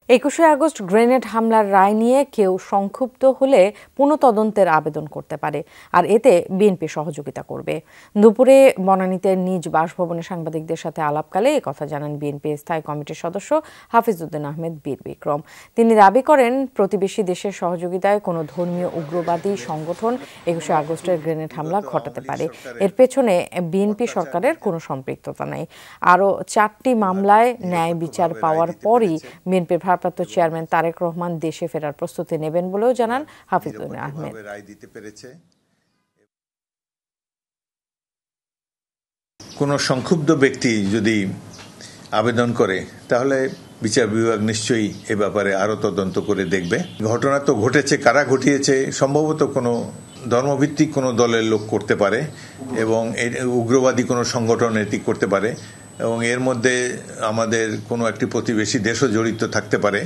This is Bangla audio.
21শে আগস্ট গ্রেনেড হামলার রায় নিয়ে কেউ সংক্ষুব্ধ হলে পুনঃতদন্তের আবেদন করতে পারে, আর এতে বিএনপি সহযোগিতা করবে। দুপুরে বনানীতে নিজ বাসভবনে সাংবাদিকদের সাথে আলাপকালে একথা জানান বিএনপি স্থায়ী কমিটির সদস্য হাফিজউদ্দিন আহমেদ বীর বিক্রম। তিনি দাবি করেন, প্রতিবেশী দেশের সহযোগিতায় কোনো ধর্মীয় উগ্রবাদী সংগঠন 21শে আগস্টের গ্রেনেড হামলা ঘটাতে পারে। এর পেছনে বিএনপি সরকারের কোনো সম্পৃক্ততা নেই। আরও 4টি মামলায় ন্যায় বিচার পাওয়ার পরই বিএনপির ভারপ্রাপ্ত চেয়ারম্যান তারেক রহমান দেশে ফেরার প্রস্তুতি নেবেন বলেও জানান হাফিজউদ্দিন আহমেদ। কোনো সংক্ষুব্ধ ব্যক্তি যদি আবেদন করে তাহলে বিচার বিভাগ নিশ্চয়ই এ ব্যাপারে আরো তদন্ত করে দেখবে। ঘটনা তো ঘটেছে, কারা ঘটিয়েছে সম্ভবত কোনো ধর্মভিত্তিক কোনো দলের লোক করতে পারে এবং উগ্রবাদী কোনো সংগঠন এটি করতে পারে এবং এর মধ্যে আমাদের কোনো একটি প্রতিবেশী দেশও জড়িত থাকতে পারে।